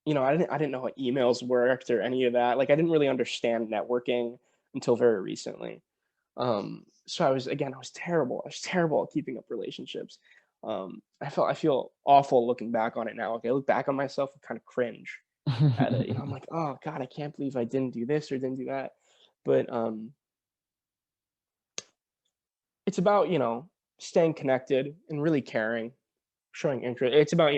I didn't know how emails worked or any of that. Like I didn't really understand networking until very recently. So I was terrible. I was terrible at keeping up relationships. I feel awful looking back on it now. Like I look back on myself and kind of cringe at it. I'm like, oh God, I can't believe I didn't do this or didn't do that. But it's about, staying connected and really caring, showing interest. It's about,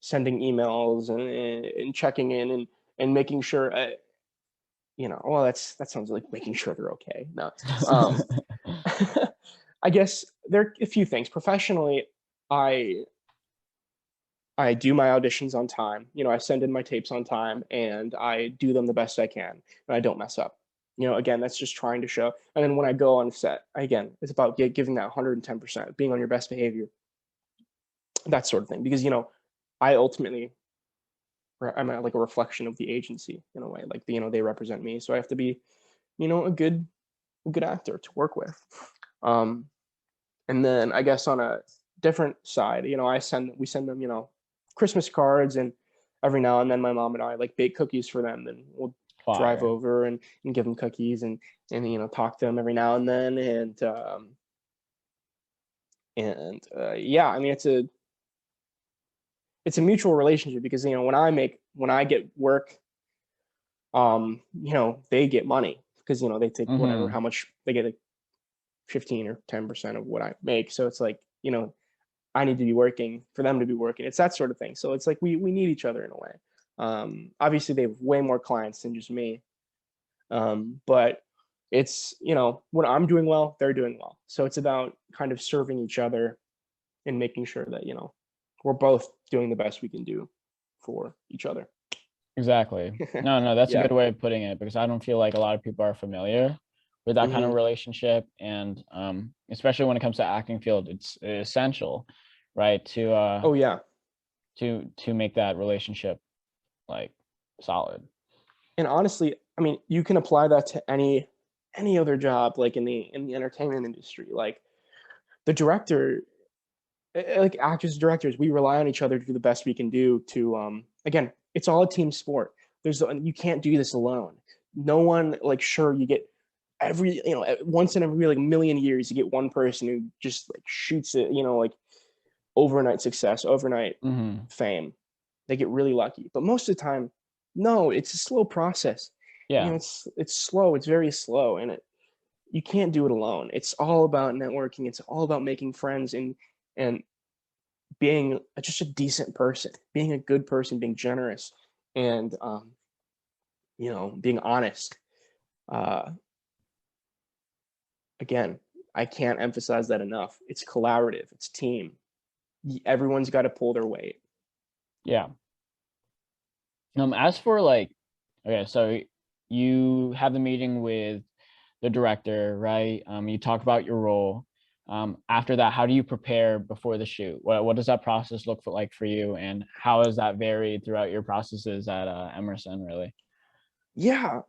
sending emails, and checking in, and making sure, well, that sounds like making sure they're okay. No. Um, I guess there are a few things. Professionally, I I do my auditions on time. I send in my tapes on time, and I do them the best I can, and I don't mess up. Again, that's just trying to show. And then when I go on set, again, it's about giving that 110%, being on your best behavior, that sort of thing. Because I ultimately, I'm like a reflection of the agency in a way. Like they represent me, so I have to be, a good actor to work with. Um, And then I guess on a different side, we send them, Christmas cards, and every now and then my mom and I like bake cookies for them, and we'll drive Fire. over, and give them cookies, and talk to them every now and then, and yeah, I mean it's a mutual relationship, because when I get work, they get money, because they take whatever, Hmm. how much they get, like 15 or 10% of what I make. So it's like, I need to be working for them to be working. It's that sort of thing. So it's like we need each other in a way. Obviously, they have way more clients than just me, but it's when I'm doing well, they're doing well. So it's about kind of serving each other, and making sure that we're both doing the best we can do for each other. Exactly. No, no, that's a Yeah. good way of putting it because I don't feel like a lot of people are familiar with that kind of Hmm. relationship, and especially when it comes to acting field, it's essential, right, Oh yeah. to make that relationship like solid. And honestly, I mean, you can apply that to any other job, like in the entertainment industry. Like the director, like actors, directors, we rely on each other to do the best we can do. To again, it's all a team sport. You can't do this alone. No one, like, sure, you get once in every like million years, you get one person who just like shoots it, like overnight success, overnight Hmm. fame. They get really lucky, but most of the time, no, it's a slow process. Yeah, It's slow. It's very slow, and you can't do it alone. It's all about networking. It's all about making friends, and being just a decent person, being a good person, being generous, and being honest. Uh, Again, I can't emphasize that enough. It's collaborative. It's team. Everyone's got to pull their weight. Yeah. As for like, okay, so you have the meeting with the director, right? You talk about your role. After that, how do you prepare before the shoot? What does that process look like for you, and how has that varied throughout your processes at Emerson, really? Yeah.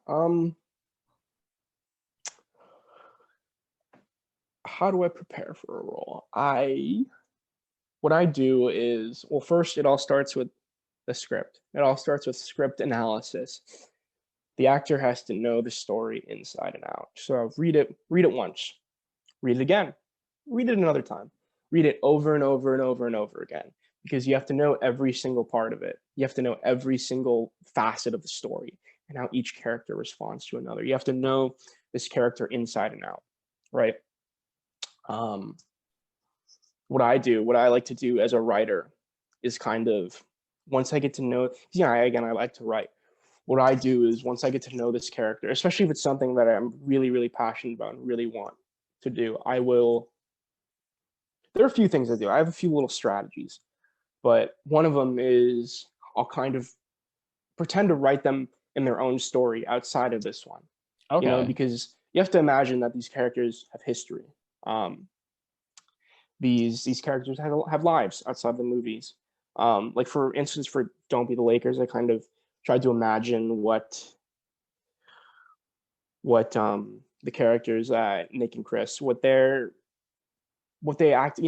How do I prepare for a role? What I do is, well, first it all starts with the script. It all starts with script analysis. The actor has to know the story inside and out. So read it once, read it again, read it another time, read it over and over and over and over again, because you have to know every single part of it. You have to know every single facet of the story and how each character responds to another. You have to know this character inside and out, right? What I like to do as a writer is kind of, once I get to know, I like to write. What I do is, once I get to know this character, especially if it's something that I'm really, really passionate about and really want to do, there are a few things I do. I have a few little strategies, but one of them is I'll kind of pretend to write them in their own story outside of this one. Okay. Because you have to imagine that these characters have history. These characters have lives outside the movies. Like, for instance, for Don't Be the Lakers, I kind of tried to imagine what the characters, Nick and Chris, what they act,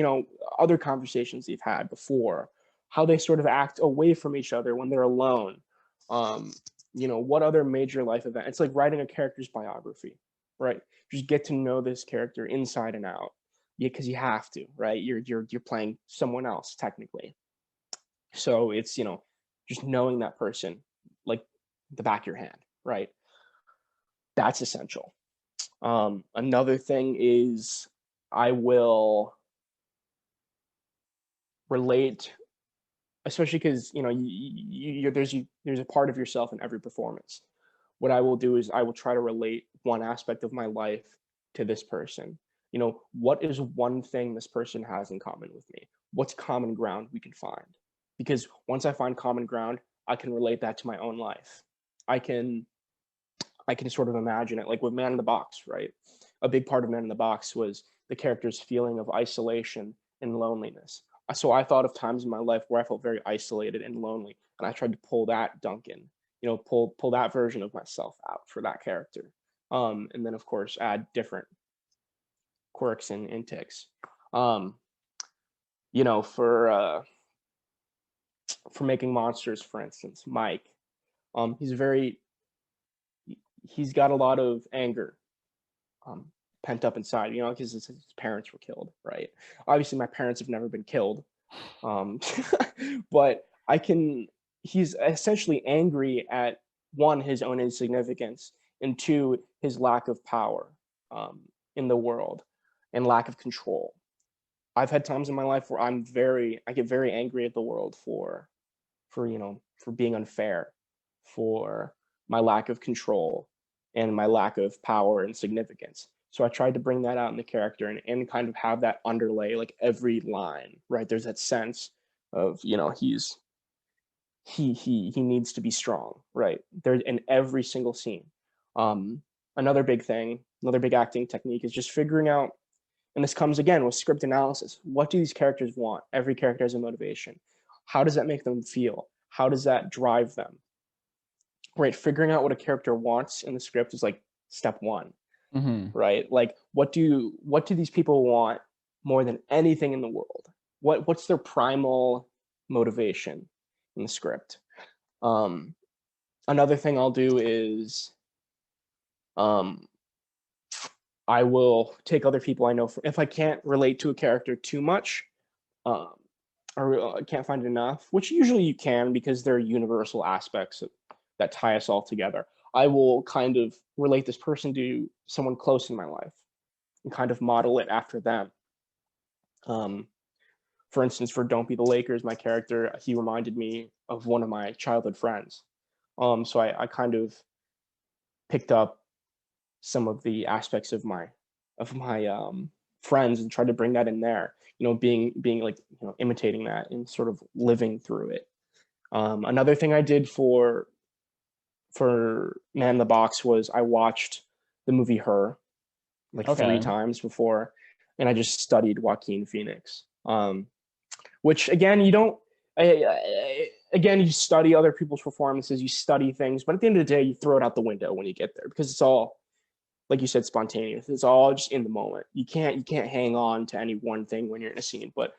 other conversations they've had before, how they sort of act away from each other when they're alone. What other major life event. It's like writing a character's biography, right? Just get to know this character inside and out. Yeah, because you have to, right? You're playing someone else technically. So it's, just knowing that person like the back of your hand, right? That's essential. Another thing is, I will relate, especially because there's a part of yourself in every performance. What I will do is I will try to relate one aspect of my life to this person. What is one thing this person has in common with me? What's common ground we can find? Because once I find common ground, I can relate that to my own life. I can sort of imagine it, like with Man in the Box, right? A big part of Man in the Box was the character's feeling of isolation and loneliness. So I thought of times in my life where I felt very isolated and lonely, and I tried to pull that Duncan, pull that version of myself out for that character. And then, of course, add different quirks and ticks. For making monsters, for instance, Mike, he's got a lot of anger pent up inside, because his parents were killed, right? Obviously, my parents have never been killed, but he's essentially angry at, one, his own insignificance, and two, his lack of power in the world and lack of control. I've had times in my life where I get very angry at the world for being unfair, for my lack of control and my lack of power and significance. So I tried to bring that out in the character and kind of have that underlay, like every line, right? There's that sense of, he needs to be strong, right? There in every single scene. Another big acting technique is just figuring out, and this comes again with script analysis. What do these characters want? Every character has a motivation. How does that make them feel? How does that drive them? Right, figuring out what a character wants in the script is like step one. Mm-hmm. Right? Like, what do these people want more than anything in the world? What's their primal motivation in the script? Another thing I'll do is I will take other people I know. If I can't relate to a character too much, or I can't find enough, which usually you can because there are universal aspects that tie us all together, I will kind of relate this person to someone close in my life and kind of model it after them. For instance, for Don't Be the Lakers, my character, he reminded me of one of my childhood friends. So I kind of picked up some of the aspects of my Friends and tried to bring that in there, being like, imitating that and sort of living through it. Another thing I did for Man in the Box was I watched the movie Her like 3 times before, and I just studied Joaquin Phoenix. Which again, you don't. Again, you study other people's performances, you study things, but at the end of the day, you throw it out the window when you get there because it's all, like you said, spontaneous. It's all just in the moment. You can't hang on to any one thing when you're in a scene. But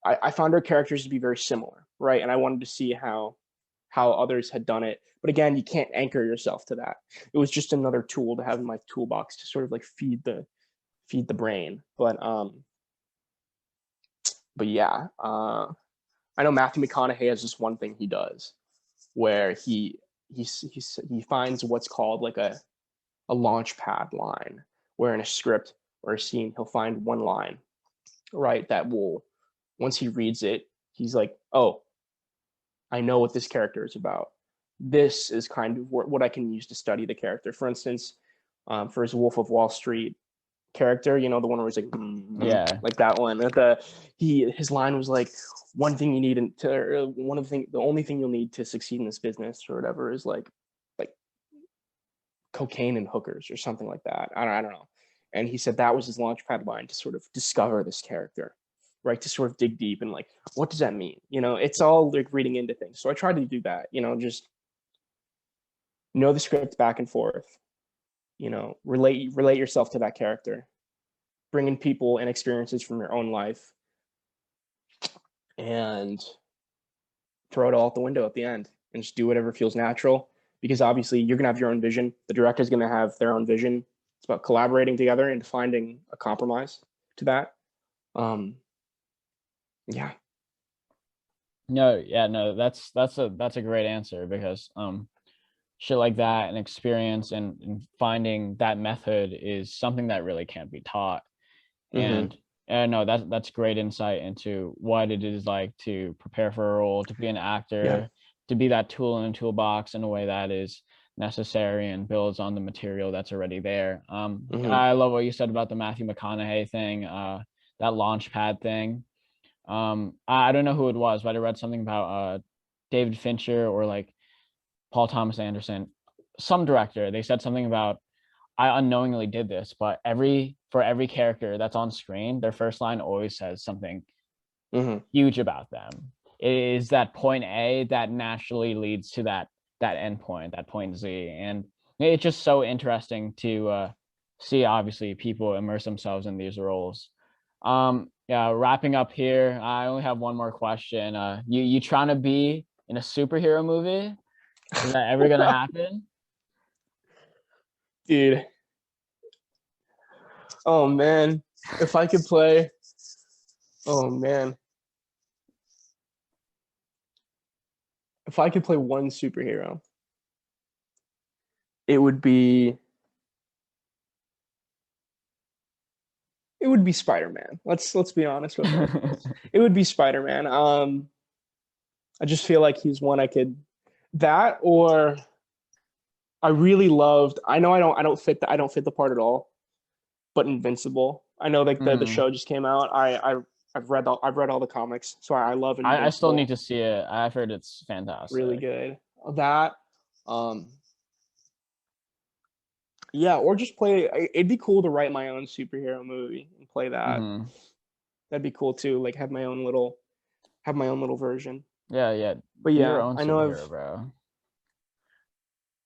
I found our characters to be very similar, right? And I wanted to see how others had done it. But again, you can't anchor yourself to that. It was just another tool to have in my toolbox to sort of like feed the brain. But yeah, I know Matthew McConaughey has this one thing he does where he finds what's called like a launch pad line, where in a script or a scene he'll find one line, right, that will, once he reads it, he's like, oh, I know what this character is about. This is kind of what I can use to study the character. For instance, for his Wolf of Wall Street character, the one where he's like, yeah, like that one. His line was like, the only thing you'll need to succeed in this business or whatever is like cocaine and hookers or something like that. I don't know. And he said that was his launchpad line to sort of discover this character, right? To sort of dig deep and like, what does that mean? It's all like reading into things. So I tried to do that, just know the script back and forth, relate yourself to that character, bring in people and experiences from your own life, and throw it all out the window at the end and just do whatever feels natural. Because obviously you're going to have your own vision. The director's going to have their own vision. It's about collaborating together and finding a compromise to that. Yeah. No, that's a great answer, because shit like that and experience and finding that method is something that really can't be taught. And no, that's great insight into what it is like to prepare for a role, to be an actor, to be that tool in a toolbox in a way that is necessary and builds on the material that's already there. I love what you said about the Matthew McConaughey thing, that launch pad thing. I don't know who it was, but I read something about David Fincher or like Paul Thomas Anderson, some director. They said something about, I unknowingly did this, but for every character that's on screen, their first line always says something huge about them. It is that point A that naturally leads to that end point, that point Z. And it's just so interesting to see, obviously, people immerse themselves in these roles. Yeah, wrapping up here, I only have one more question. You trying to be in a superhero movie? Is that ever gonna happen? Dude. Oh man, if I could play, oh man, if I could play one superhero, it would be Spider-Man. Let's be honest with it. It would be Spider-Man. I just feel like he's one I could, that, or I really loved, I know I don't fit the part at all, but Invincible. I know like the show just came out. I've read all the comics, so I love Invincible. I still need to see it. I've heard it's fantastic. Really good. That, yeah, or just play. It'd be cool to write my own superhero movie and play that. That'd be cool too. Like have my own little version. Yeah. But Be yeah, your own I know superhero, bro.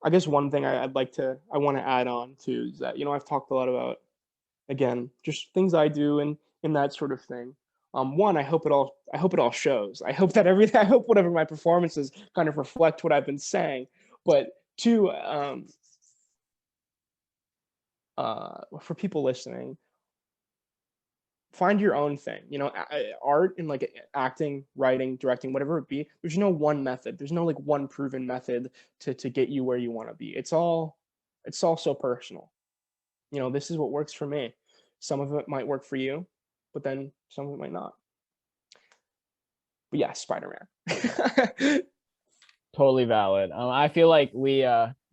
I guess one thing I want to add on to is that, I've talked a lot about, again, just things I do and that sort of thing. One, I hope it all shows. I hope whatever my performances kind of reflect what I've been saying. But two, for people listening, find your own thing. Art and like acting, writing, directing, whatever it be, there's no one method. There's no like one proven method to get you where you want to be. It's all so personal. This is what works for me. Some of it might work for you, but then some of it might not. But yeah, Spider-Man. Totally valid. I feel like we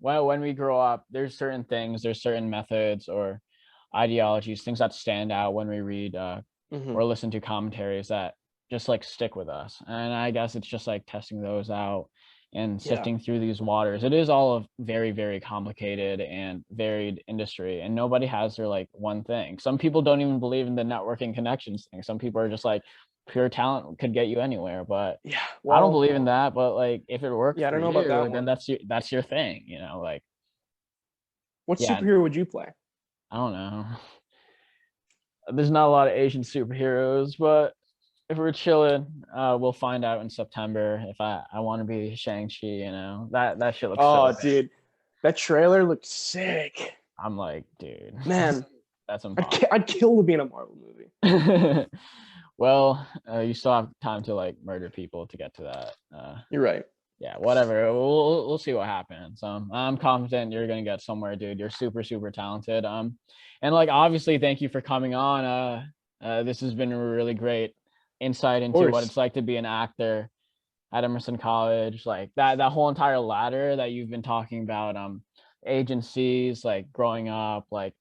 when we grow up, there's certain things, there's certain methods or ideologies, things that stand out when we read Mhm. or listen to commentaries that just like stick with us. And I guess it's just like testing those out and Yeah. sifting through these waters. It is all a very, very complicated and varied industry, and nobody has their like one thing. Some people don't even believe in the networking connections thing. Some people are just like, pure talent could get you anywhere, but Yeah. I don't Well, believe in that. But like, if it works yeah, I for don't know about that you, then one. that's your thing, you know. Like, What yeah, superhero would you play? I don't know. There's not a lot of Asian superheroes, but if we're chilling, we'll find out in September if I want to be Shang-Chi, you know. That shit looks so Oh, bad. dude, that trailer looked sick. I'm like, dude, Man, that's I'd kill to be in a Marvel movie. Well, you still have time to like murder people to get to that. You're right. Yeah, whatever. We'll see what happens. I'm confident you're gonna get somewhere, dude. You're super, super talented. And like obviously, thank you for coming on. This has been a really great insight Of into what course. it's like to be an actor at Emerson College. Like that whole entire ladder that you've been talking about, agencies, like growing up, like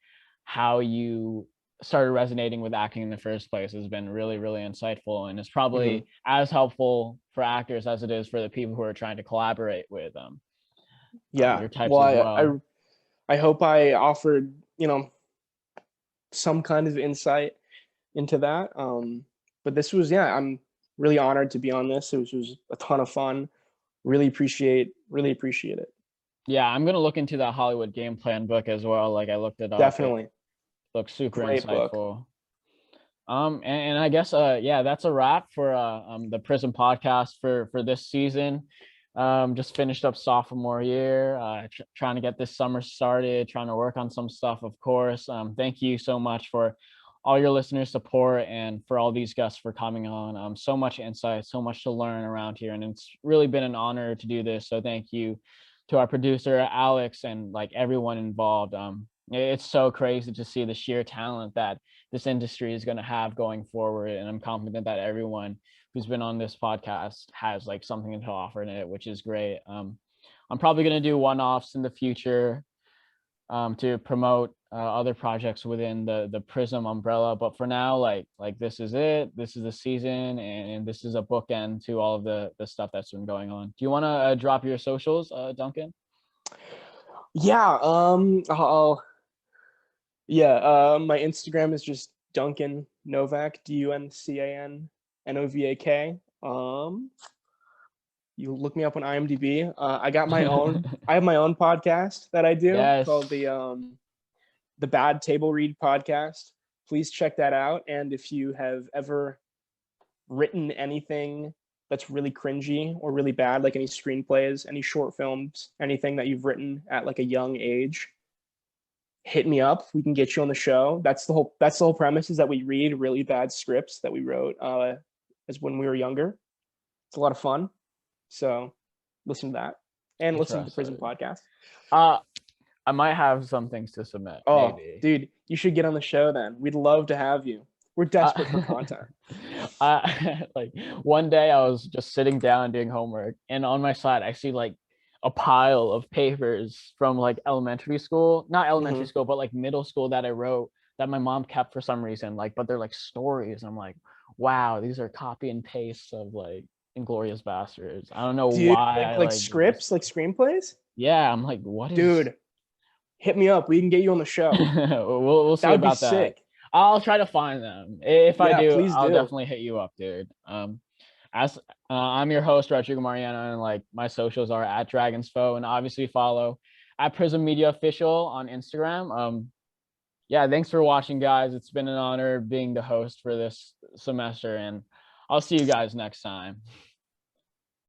how you started resonating with acting in the first place has been really, really insightful, and it's probably as helpful for actors as it is for the people who are trying to collaborate with Yeah. your types Well, as well. I hope I offered, some kind of insight into that. But this was, yeah, I'm really honored to be on this. It was a ton of fun. Really appreciate it. Yeah, I'm gonna look into that Hollywood game plan book as well. Like I looked it up. It Definitely. looks super Great book. insightful. And I guess yeah, that's a wrap for the PRiSM podcast for this season. Just finished up sophomore year, trying to get this summer started, trying to work on some stuff, of course. Thank you so much for all your listeners' support and for all these guests for coming on. So much insight, so much to learn around here, and it's really been an honor to do this. So thank you to our producer Alex and like everyone involved. It's so crazy to see the sheer talent that this industry is going to have going forward, and I'm confident that everyone who's been on this podcast has like something to offer in it, which is great. I'm probably going to do one-offs in the future to promote other projects within the PRiSM umbrella, but for now, like this is it. This is the season, and this is a bookend to all of the stuff that's been going on. Do you want to drop your socials, Duncan? Yeah. My Instagram is just Duncan Novak, DUNCANNOVAK. You look me up on IMDb. I have my own podcast that I do called the Bad Table Read Podcast. Please check that out. And if you have ever written anything that's really cringy or really bad, like any screenplays, any short films, anything that you've written at like a young age, hit me up. We can get you on the show. That's the whole premise, is that we read really bad scripts that we wrote as when we were younger. It's a lot of fun. So listen to that and listen to the PRiSM podcast. I might have some things to submit. Oh, maybe. Dude, you should get on the show then. We'd love to have you. We're desperate for content. Like one day I was just sitting down doing homework, and on my side I see like a pile of papers from like elementary school, not elementary school, but like middle school that I wrote that my mom kept for some reason. Like, but they're like stories. I'm like, wow, these are copy and pastes of like Inglourious Bastards. I don't know why. Like scripts, like screenplays. Yeah, I'm like, what is? Dude, hit me up. We can get you on the show. we'll see about that. Sick. I'll try to find them. If I do, I'll definitely hit you up, dude. As I'm your host, Rodrigo Mariano, and like my socials are at Dragonsfoe, and obviously follow at PRiSM Media Official on Instagram. Yeah, thanks for watching, guys. It's been an honor being the host for this semester, and I'll see you guys next time.